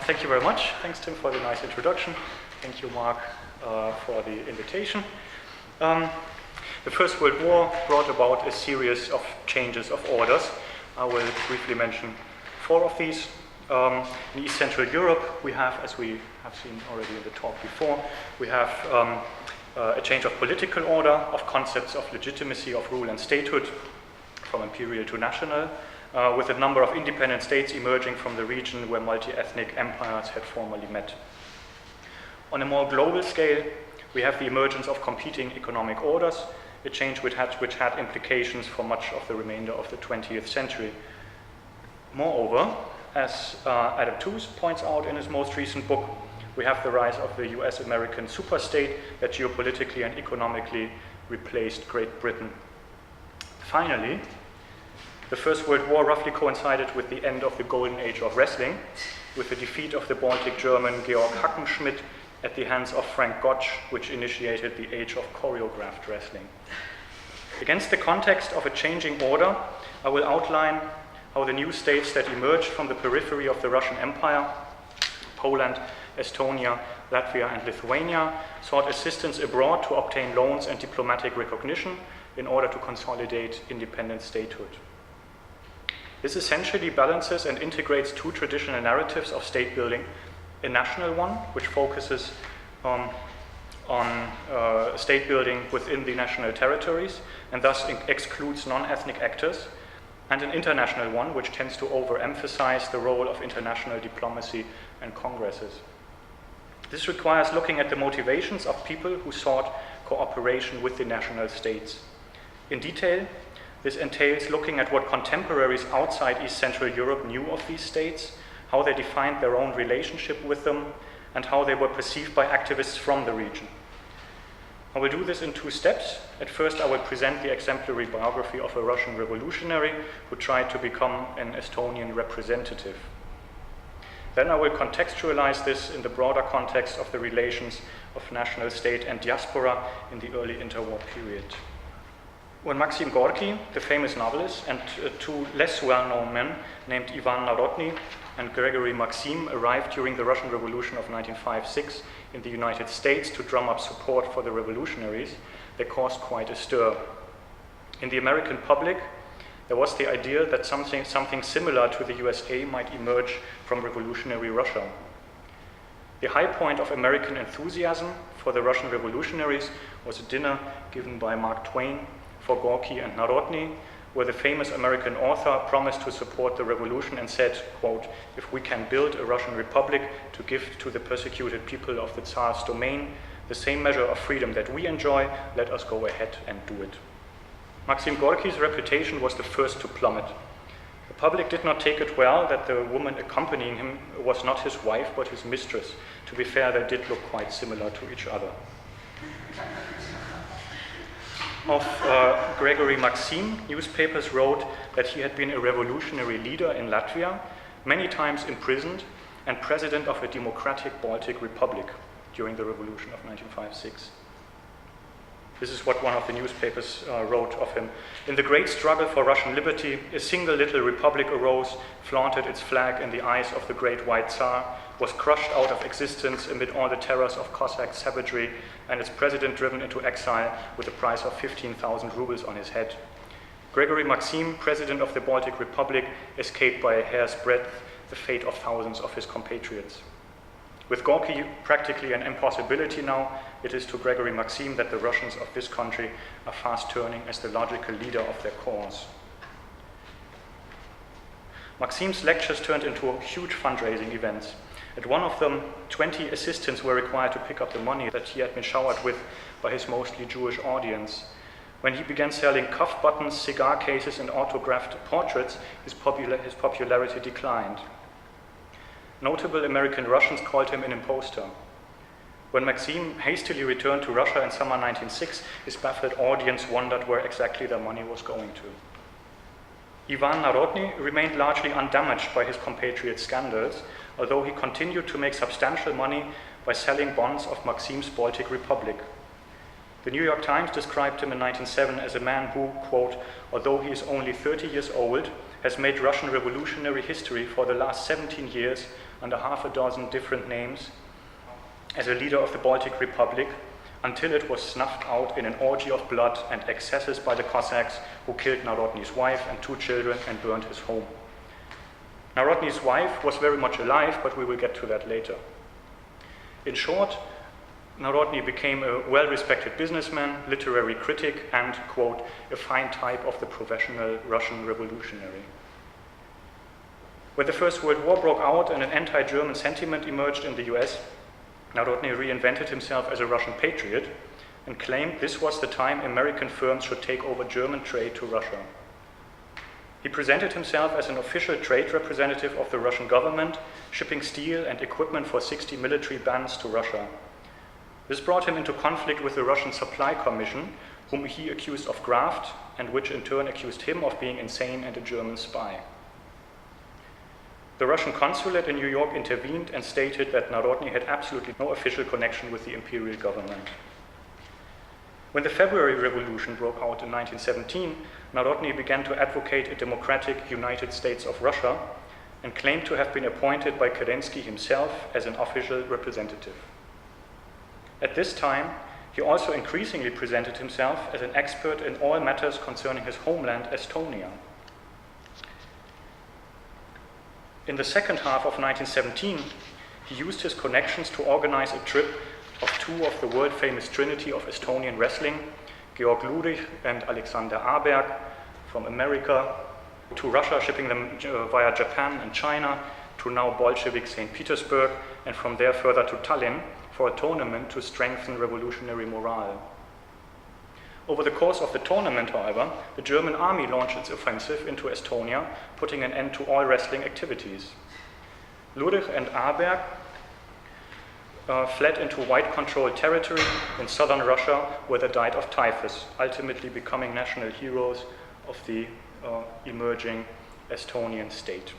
Thank you very much. Thanks, Tim, for the nice introduction. Thank you, Mark, for the invitation. The First World War brought about a series of changes of orders. I will briefly mention 4 of these. In East Central Europe, we have, as we have seen already in the talk before, we have a change of political order, of concepts of legitimacy of rule and statehood, from imperial to national, with a number of independent states emerging from the region where multi-ethnic empires had formerly met. On a more global scale, we have the emergence of competing economic orders, a change which had implications for much of the remainder of the 20th century. Moreover, as Adam Tooze points out in his most recent book, we have the rise of the US-American superstate that geopolitically and economically replaced Great Britain. Finally, the First World War roughly coincided with the end of the golden age of wrestling, with the defeat of the Baltic German Georg Hackenschmidt at the hands of Frank Gotch, which initiated the age of choreographed wrestling. Against the context of a changing order, I will outline how the new states that emerged from the periphery of the Russian Empire, Poland, Estonia, Latvia, and Lithuania, sought assistance abroad to obtain loans and diplomatic recognition in order to consolidate independent statehood. This essentially balances and integrates 2 traditional narratives of state building: a national one, which focuses on state building within the national territories and thus excludes non-ethnic actors, and an international one, which tends to overemphasize the role of international diplomacy and congresses. This requires looking at the motivations of people who sought cooperation with the national states. In detail, this entails looking at what contemporaries outside East Central Europe knew of these states, how they defined their own relationship with them, and how they were perceived by activists from the region. I will do this in 2 steps. At first, I will present the exemplary biography of a Russian revolutionary who tried to become an Estonian representative. Then I will contextualize this in the broader context of the relations of national state and diaspora in the early interwar period. When Maxim Gorky, the famous novelist, and 2 less well-known men named Ivan Narodny and Gregory Maxim arrived during the Russian Revolution of 1905-06 in the United States to drum up support for the revolutionaries, they caused quite a stir. In the American public, there was the idea that something similar to the USA might emerge from revolutionary Russia. The high point of American enthusiasm for the Russian revolutionaries was a dinner given by Mark Twain for Gorky and Narodny, where the famous American author promised to support the revolution and said, quote, "If we can build a Russian republic to give to the persecuted people of the Tsar's domain the same measure of freedom that we enjoy, let us go ahead and do it." Maxim Gorky's reputation was the first to plummet. The public did not take it well that the woman accompanying him was not his wife but his mistress. To be fair, they did look quite similar to each other. Of Gregory Maxim, newspapers wrote that he had been a revolutionary leader in Latvia, many times imprisoned, and president of a democratic Baltic Republic during the revolution of 1905-06. This is what one of the newspapers wrote of him. "In the great struggle for Russian liberty, a single little republic arose, flaunted its flag in the eyes of the great white Tsar, was crushed out of existence amid all the terrors of Cossack savagery, and its president driven into exile with a price of 15,000 rubles on his head. Gregory Maxim, president of the Baltic Republic, escaped by a hair's breadth the fate of thousands of his compatriots." With Gorky practically an impossibility now, it is to Gregory Maxim that the Russians of this country are fast turning as the logical leader of their cause. Maxim's lectures turned into huge fundraising events. At one of them, 20 assistants were required to pick up the money that he had been showered with by his mostly Jewish audience. When he began selling cuff buttons, cigar cases, and autographed portraits, his popularity declined. Notable American Russians called him an impostor. When Maxim hastily returned to Russia in summer 1906, his baffled audience wondered where exactly their money was going to. Ivan Narodny remained largely undamaged by his compatriots' scandals, although he continued to make substantial money by selling bonds of Maxim's Baltic Republic. The New York Times described him in 1907 as a man who, quote, although he is only 30 years old, has made Russian revolutionary history for the last 17 years under half a dozen different names as a leader of the Baltic Republic, until it was snuffed out in an orgy of blood and excesses by the Cossacks who killed Narodny's wife and 2 children and burned his home. Narodny's wife was very much alive, but we will get to that later. In short, Narodny became a well-respected businessman, literary critic, and, quote, a fine type of the professional Russian revolutionary. When the First World War broke out and an anti-German sentiment emerged in the US, Narodny reinvented himself as a Russian patriot and claimed this was the time American firms should take over German trade to Russia. He presented himself as an official trade representative of the Russian government, shipping steel and equipment for 60 military bands to Russia. This brought him into conflict with the Russian Supply Commission, whom he accused of graft, and which in turn accused him of being insane and a German spy. The Russian consulate in New York intervened and stated that Narodny had absolutely no official connection with the imperial government. When the February Revolution broke out in 1917, Narodny began to advocate a democratic United States of Russia and claimed to have been appointed by Kerensky himself as an official representative. At this time, he also increasingly presented himself as an expert in all matters concerning his homeland, Estonia. In the second half of 1917, he used his connections to organize a trip of 2 of the world-famous trinity of Estonian wrestling, Georg Ludwig and Alexander Aberg, from America to Russia, shipping them via Japan and China, to now Bolshevik St. Petersburg, and from there further to Tallinn for a tournament to strengthen revolutionary morale. Over the course of the tournament, however, the German army launched its offensive into Estonia, putting an end to all wrestling activities. Ludwig and Aberg fled into white-controlled territory in southern Russia, where they died of typhus, ultimately becoming national heroes of the emerging Estonian state.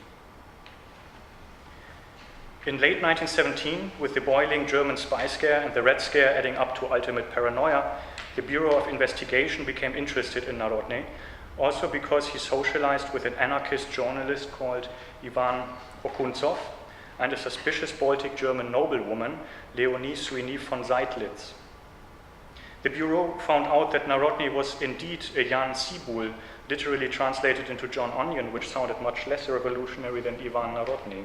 In late 1917, with the boiling German spy scare and the Red Scare adding up to ultimate paranoia, the Bureau of Investigation became interested in Narodny, also because he socialized with an anarchist journalist called Ivan Okuntsov and a suspicious Baltic German noblewoman, Leonie Sweeney von Seydlitz. The Bureau found out that Narodny was indeed a Jan Sibul, literally translated into John Onion, which sounded much less revolutionary than Ivan Narodny.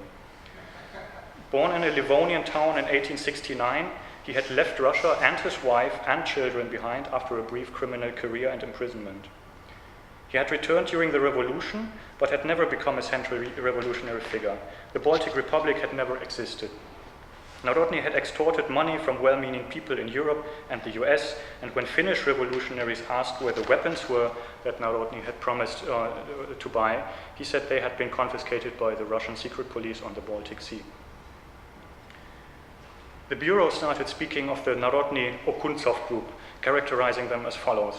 Born in a Livonian town in 1869, he had left Russia and his wife and children behind after a brief criminal career and imprisonment. He had returned during the revolution, but had never become a central revolutionary figure. The Baltic Republic had never existed. Narodny had extorted money from well-meaning people in Europe and the US, and when Finnish revolutionaries asked where the weapons were that Narodny had promised to buy, he said they had been confiscated by the Russian secret police on the Baltic Sea. The Bureau started speaking of the Narodny-Okuntsov group, characterizing them as follows.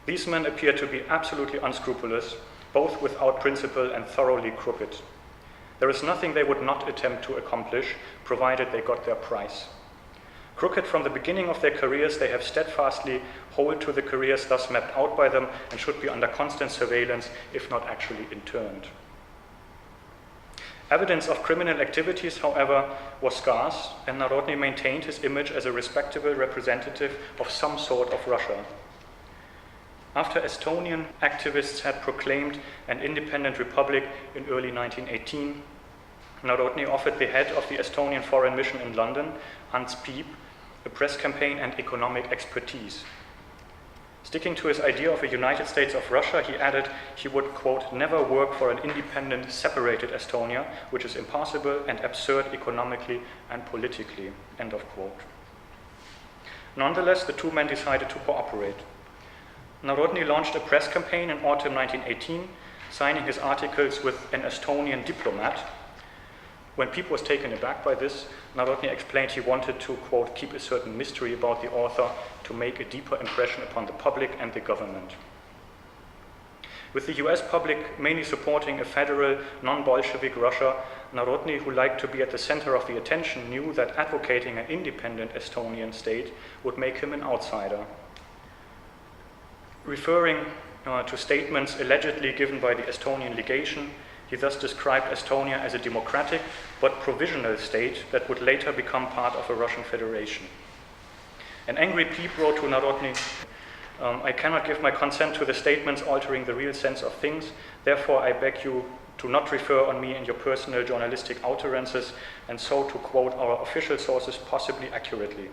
These men appear to be absolutely unscrupulous, both without principle and thoroughly crooked. There is nothing they would not attempt to accomplish, provided they got their price. Crooked from the beginning of their careers, they have steadfastly hold to the careers thus mapped out by them and should be under constant surveillance, if not actually interned. Evidence of criminal activities, however, was scarce, and Narodny maintained his image as a respectable representative of some sort of Russia. After Estonian activists had proclaimed an independent republic in early 1918, Narodny offered the head of the Estonian Foreign Mission in London, Hans Piep, a press campaign and economic expertise. Sticking to his idea of a United States of Russia, he added he would, quote, never work for an independent, separated Estonia, which is impossible and absurd economically and politically, end of quote. Nonetheless, the two men decided to cooperate. Narodny launched a press campaign in autumn 1918, signing his articles with an Estonian diplomat. When Piep was taken aback by this, Narodny explained he wanted to, quote, keep a certain mystery about the author to make a deeper impression upon the public and the government. With the US public mainly supporting a federal, non-Bolshevik Russia, Narodny, who liked to be at the center of the attention, knew that advocating an independent Estonian state would make him an outsider. Referring to statements allegedly given by the Estonian legation, he thus described Estonia as a democratic but provisional state that would later become part of a Russian federation. An angry Peep wrote to Narodny, I cannot give my consent to the statements altering the real sense of things, therefore I beg you to not refer on me in your personal journalistic utterances, and so to quote our official sources possibly accurately.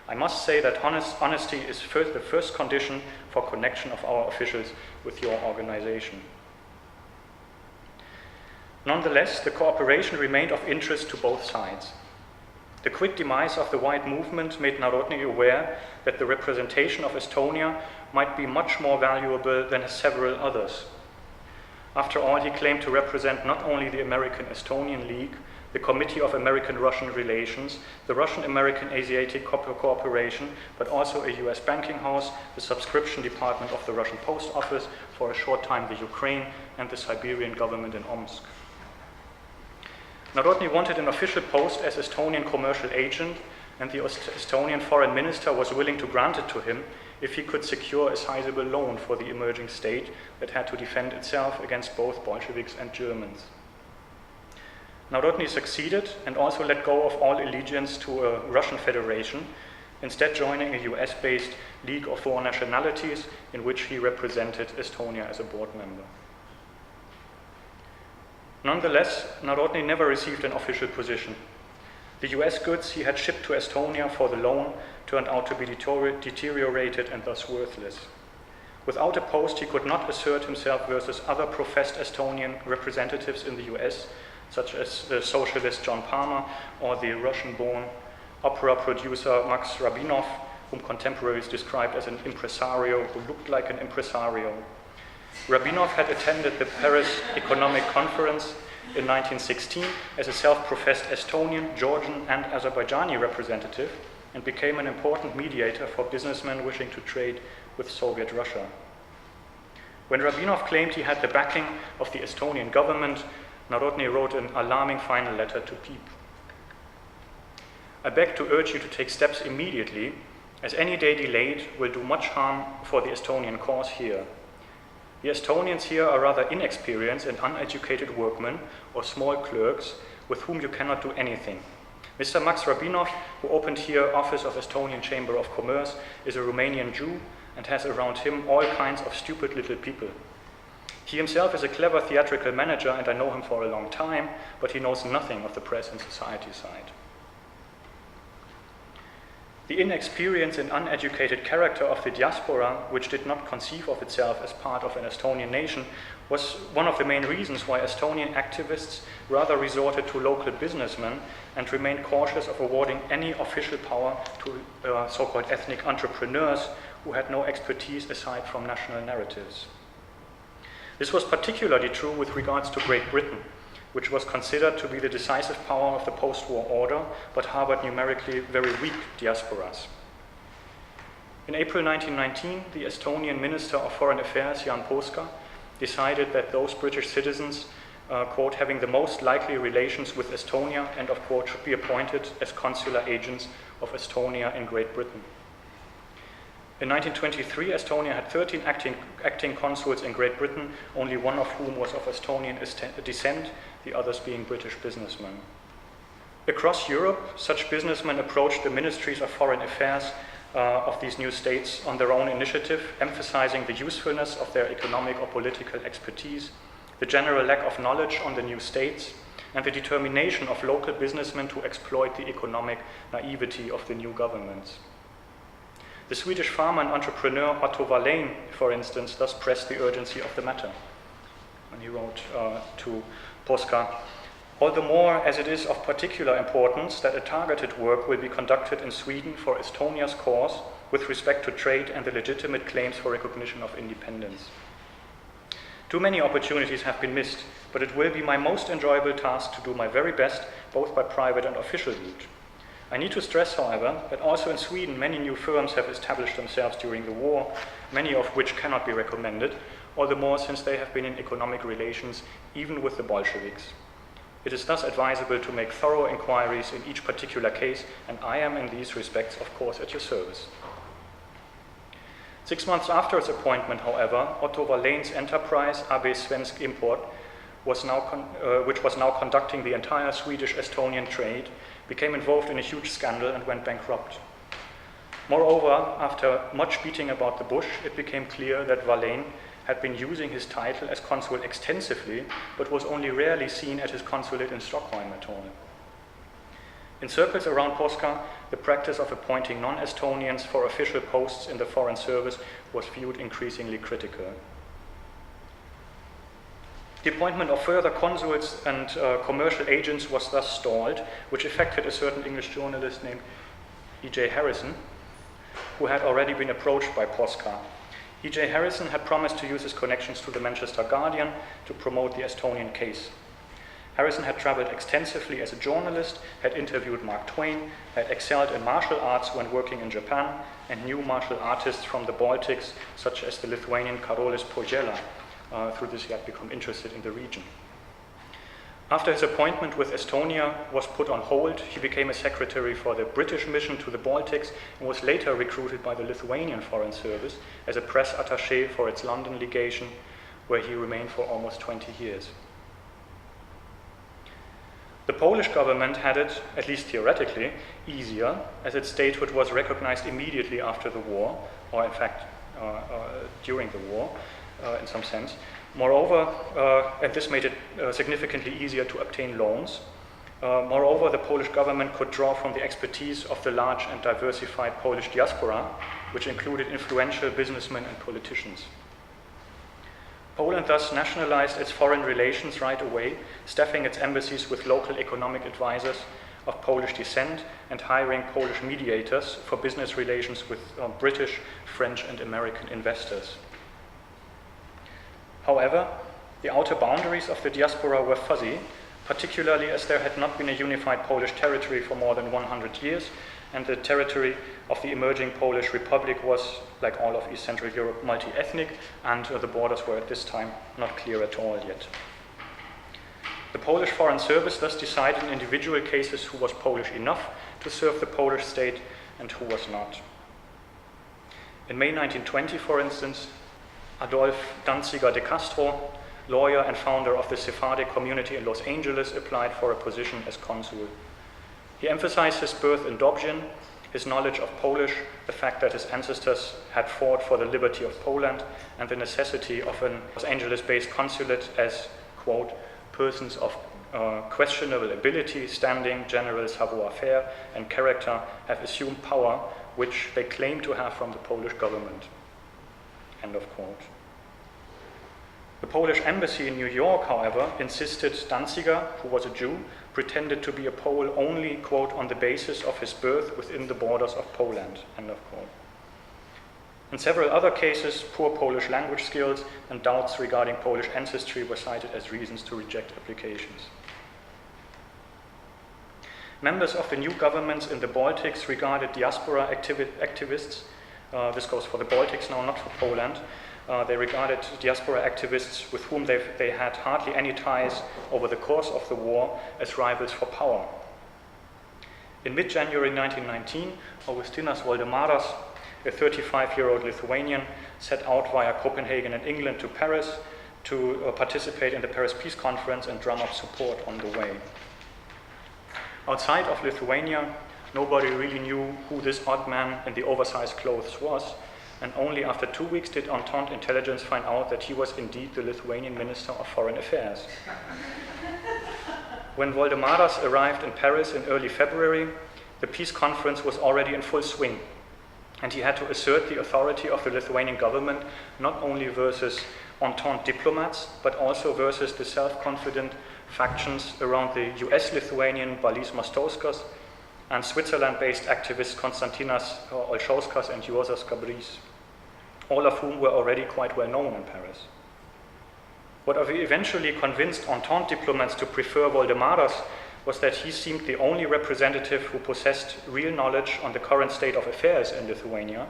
I must say that honesty is the first condition for connection of our officials with your organization. Nonetheless, the cooperation remained of interest to both sides. The quick demise of the White Movement made Narodny aware that the representation of Estonia might be much more valuable than several others. After all, he claimed to represent not only the American-Estonian League, the Committee of American-Russian Relations, the Russian-American Asiatic Cooperation, but also a US banking house, the subscription department of the Russian Post Office, for a short time the Ukraine, and the Siberian government in Omsk. Narodny wanted an official post as Estonian commercial agent, and the Estonian foreign minister was willing to grant it to him if he could secure a sizable loan for the emerging state that had to defend itself against both Bolsheviks and Germans. Narodny succeeded and also let go of all allegiance to a Russian federation, instead joining a US-based League of Four Nationalities in which he represented Estonia as a board member. Nonetheless, Narodny never received an official position. The US goods he had shipped to Estonia for the loan turned out to be deteriorated and thus worthless. Without a post, he could not assert himself versus other professed Estonian representatives in the US, such as the socialist John Palmer or the Russian-born opera producer Max Rabinov, whom contemporaries described as an impresario who looked like an impresario. Rabinov had attended the Paris Economic Conference in 1916 as a self-professed Estonian, Georgian, and Azerbaijani representative, and became an important mediator for businessmen wishing to trade with Soviet Russia. When Rabinov claimed he had the backing of the Estonian government, Narodny wrote an alarming final letter to Peep. I beg to urge you to take steps immediately, as any day delayed will do much harm for the Estonian cause here. The Estonians here are rather inexperienced and uneducated workmen or small clerks with whom you cannot do anything. Mr. Max Rabinov, who opened here office of Estonian Chamber of Commerce, is a Romanian Jew and has around him all kinds of stupid little people. He himself is a clever theatrical manager, and I know him for a long time, but he knows nothing of the press and society side. The inexperienced and uneducated character of the diaspora, which did not conceive of itself as part of an Estonian nation, was one of the main reasons why Estonian activists rather resorted to local businessmen and remained cautious of awarding any official power to so-called ethnic entrepreneurs who had no expertise aside from national narratives. This was particularly true with regards to Great Britain, which was considered to be the decisive power of the post-war order, but harbored numerically very weak diasporas. In April 1919, the Estonian Minister of Foreign Affairs, Jan Poska, decided that those British citizens, quote, having the most likely relations with Estonia, end of quote, should be appointed as consular agents of Estonia in Great Britain. In 1923, Estonia had 13 acting consuls in Great Britain, only one of whom was of Estonian descent, the others being British businessmen. Across Europe, such businessmen approached the ministries of foreign affairs of these new states on their own initiative, emphasizing the usefulness of their economic or political expertise, the general lack of knowledge on the new states, and the determination of local businessmen to exploit the economic naivety of the new governments. The Swedish farmer and entrepreneur Otto Wallin, for instance, thus pressed the urgency of the matter when he wrote to Poska, all the more as it is of particular importance that a targeted work will be conducted in Sweden for Estonia's cause with respect to trade and the legitimate claims for recognition of independence. Too many opportunities have been missed, but it will be my most enjoyable task to do my very best, both by private and official route. I need to stress, however, that also in Sweden many new firms have established themselves during the war, many of which cannot be recommended, all the more since they have been in economic relations even with the Bolsheviks. It is thus advisable to make thorough inquiries in each particular case, and I am in these respects, of course, at your service. 6 months after his appointment, however, Otto Wallén's enterprise, AB Svensk Import, which was now conducting the entire Swedish-Estonian trade, became involved in a huge scandal and went bankrupt. Moreover, after much beating about the bush, it became clear that Wallén had been using his title as consul extensively, but was only rarely seen at his consulate in Stockholm at all. In circles around Poska, the practice of appointing non-Estonians for official posts in the Foreign Service was viewed increasingly critical. The appointment of further consuls and commercial agents was thus stalled, which affected a certain English journalist named E.J. Harrison, who had already been approached by Poska. E.J. Harrison had promised to use his connections to the Manchester Guardian to promote the Estonian case. Harrison had traveled extensively as a journalist, had interviewed Mark Twain, had excelled in martial arts when working in Japan, and knew martial artists from the Baltics, such as the Lithuanian Karolis Požėla. Through this, he had become interested in the region. After his appointment with Estonia was put on hold, he became a secretary for the British mission to the Baltics and was later recruited by the Lithuanian Foreign Service as a press attaché for its London legation, where he remained for almost 20 years. The Polish government had it, at least theoretically, easier, as its statehood was recognized immediately after the war, or in fact during the war, in some sense. Moreover, and this made it significantly easier to obtain loans. Moreover, the Polish government could draw from the expertise of the large and diversified Polish diaspora, which included influential businessmen and politicians. Poland thus nationalized its foreign relations right away, staffing its embassies with local economic advisors of Polish descent and hiring Polish mediators for business relations with British, French, and American investors. However, the outer boundaries of the diaspora were fuzzy, particularly as there had not been a unified Polish territory for more than 100 years, and the territory of the emerging Polish Republic was, like all of East Central Europe, multi-ethnic, and the borders were at this time not clear at all yet. The Polish Foreign Service thus decided in individual cases who was Polish enough to serve the Polish state and who was not. In May 1920, for instance, Adolf Danziger de Castro, lawyer and founder of the Sephardic community in Los Angeles, applied for a position as consul. He emphasized his birth in Dobrzyn, his knowledge of Polish, the fact that his ancestors had fought for the liberty of Poland, and the necessity of a Los Angeles-based consulate as, quote, persons of questionable ability, standing, general savoir-faire, and character have assumed power which they claim to have from the Polish government, end of quote. The Polish embassy in New York, however, insisted Danziger, who was a Jew, pretended to be a Pole only, quote, on the basis of his birth within the borders of Poland, end of quote. In several other cases, poor Polish language skills and doubts regarding Polish ancestry were cited as reasons to reject applications. Members of the new governments in the Baltics regarded diaspora activists, this goes for the Baltics now, not for Poland, they regarded diaspora activists with whom they had hardly any ties over the course of the war as rivals for power. In mid-January 1919, Augustinas Voldemaras, a 35-year-old Lithuanian, set out via Copenhagen and England to Paris to participate in the Paris Peace Conference and drum up support on the way. Outside of Lithuania, nobody really knew who this odd man in the oversized clothes was, and only after 2 weeks did Entente intelligence find out that he was indeed the Lithuanian Minister of Foreign Affairs. When Voldemaras arrived in Paris in early February, the peace conference was already in full swing, and he had to assert the authority of the Lithuanian government not only versus Entente diplomats, but also versus the self-confident factions around the US-Lithuanian Balys Mastauskas and Switzerland-based activists Konstantinas Olšauskas and Juozas Gabrys, all of whom were already quite well known in Paris. What eventually convinced Entente diplomats to prefer Voldemaras was that he seemed the only representative who possessed real knowledge on the current state of affairs in Lithuania,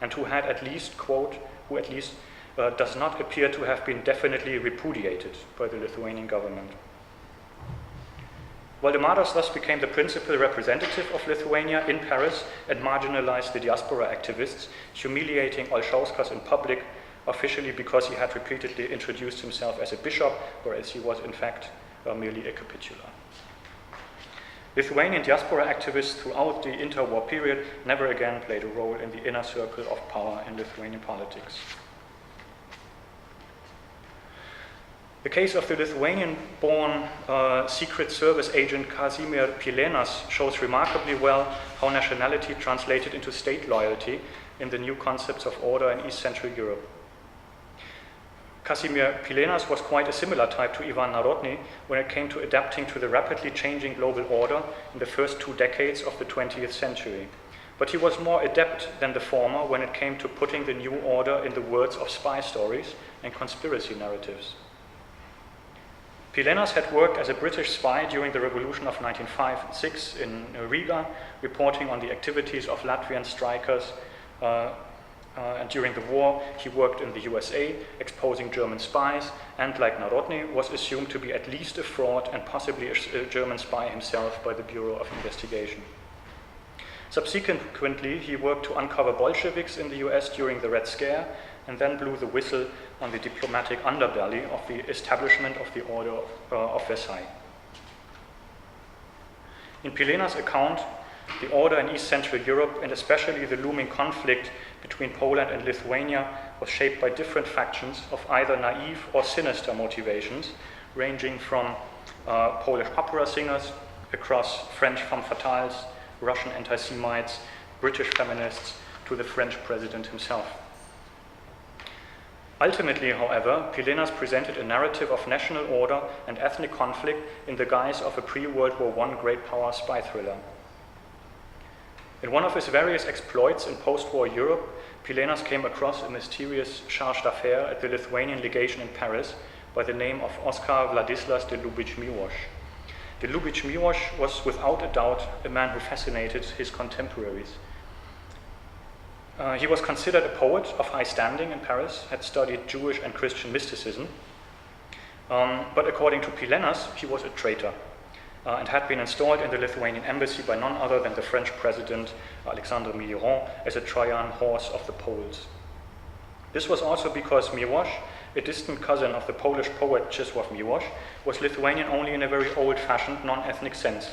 and who had at least, quote, who at least does not appear to have been definitely repudiated by the Lithuanian government. Valdemaras thus became the principal representative of Lithuania in Paris and marginalized the diaspora activists, humiliating Olšauskas in public, officially because he had repeatedly introduced himself as a bishop, whereas he was in fact merely a capitular. Lithuanian diaspora activists throughout the interwar period never again played a role in the inner circle of power in Lithuanian politics. The case of the Lithuanian-born Secret Service agent Kazimierz Pilenas shows remarkably well how nationality translated into state loyalty in the new concepts of order in East Central Europe. Kazimierz Pilenas was quite a similar type to Ivan Narodny when it came to adapting to the rapidly changing global order in the first 2 decades of the 20th century. But he was more adept than the former when it came to putting the new order in the words of spy stories and conspiracy narratives. Pilenas had worked as a British spy during the revolution of 1905-6 in Riga, reporting on the activities of Latvian strikers, and during the war he worked in the USA, exposing German spies, and like Narodny, was assumed to be at least a fraud and possibly a German spy himself by the Bureau of Investigation. Subsequently, he worked to uncover Bolsheviks in the US during the Red Scare, and then blew the whistle on the diplomatic underbelly of the establishment of the Order of Versailles. In Pilenas' account, the order in East Central Europe, and especially the looming conflict between Poland and Lithuania, was shaped by different factions of either naive or sinister motivations, ranging from Polish opera singers across French femme fatales, Russian anti-Semites, British feminists, to the French president himself. Ultimately, however, Pilenas presented a narrative of national order and ethnic conflict in the guise of a pre-World War I great power spy thriller. In one of his various exploits in post-war Europe, Pilenas came across a mysterious charge d'affaires at the Lithuanian legation in Paris by the name of Oskar Vladislas de Lubitsch-Miłosz. De Lubitsch-Miłosz was without a doubt a man who fascinated his contemporaries. He was considered a poet of high standing in Paris, had studied Jewish and Christian mysticism, but according to Pilenas, he was a traitor and had been installed in the Lithuanian embassy by none other than the French president, Alexandre Mitterrand, as a Trojan horse of the Poles. This was also because Miłosz, a distant cousin of the Polish poet Czesław Miłosz, was Lithuanian only in a very old-fashioned, non-ethnic sense.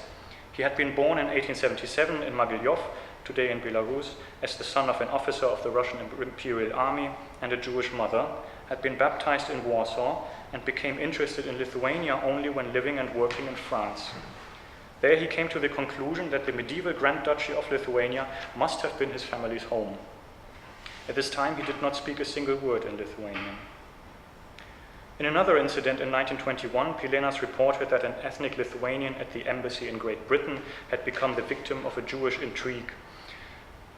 He had been born in 1877 in Mogilov, today in Belarus, as the son of an officer of the Russian Imperial Army and a Jewish mother, had been baptized in Warsaw, and became interested in Lithuania only when living and working in France. There he came to the conclusion that the medieval Grand Duchy of Lithuania must have been his family's home. At this time, he did not speak a single word in Lithuanian. In another incident in 1921, Pilenas reported that an ethnic Lithuanian at the embassy in Great Britain had become the victim of a Jewish intrigue.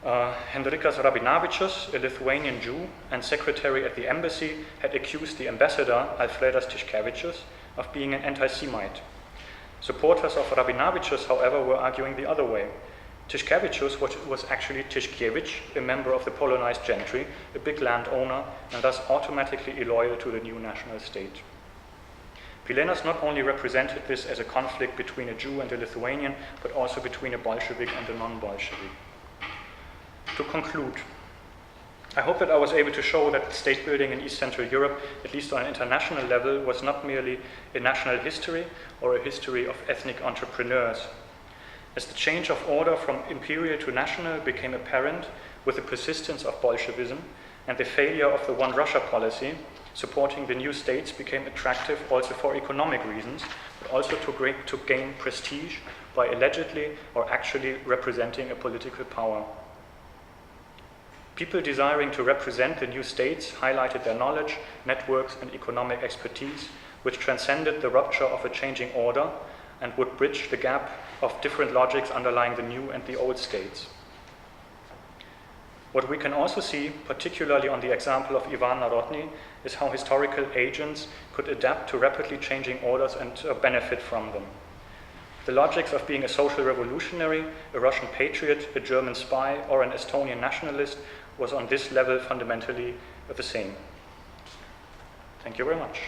Henrikas Rabinavicius, a Lithuanian Jew and secretary at the embassy, had accused the ambassador, Alfredas Tiškevičius, of being an anti-Semite. Supporters of Rabinavicius, however, were arguing the other way. Tiškevičius was actually Tiškiewicz, a member of the Polonized gentry, a big landowner, and thus automatically illoyal to the new national state. Pilenas not only represented this as a conflict between a Jew and a Lithuanian, but also between a Bolshevik and a non-Bolshevik. To conclude, I hope that I was able to show that state building in East Central Europe, at least on an international level, was not merely a national history or a history of ethnic entrepreneurs. As the change of order from imperial to national became apparent with the persistence of Bolshevism and the failure of the One Russia policy, supporting the new states became attractive also for economic reasons, but also to gain prestige by allegedly or actually representing a political power. People desiring to represent the new states highlighted their knowledge, networks, and economic expertise, which transcended the rupture of a changing order and would bridge the gap of different logics underlying the new and the old states. What we can also see, particularly on the example of Ivan Narodny, is how historical agents could adapt to rapidly changing orders and benefit from them. The logics of being a social revolutionary, a Russian patriot, a German spy, or an Estonian nationalist was on this level fundamentally the same. Thank you very much.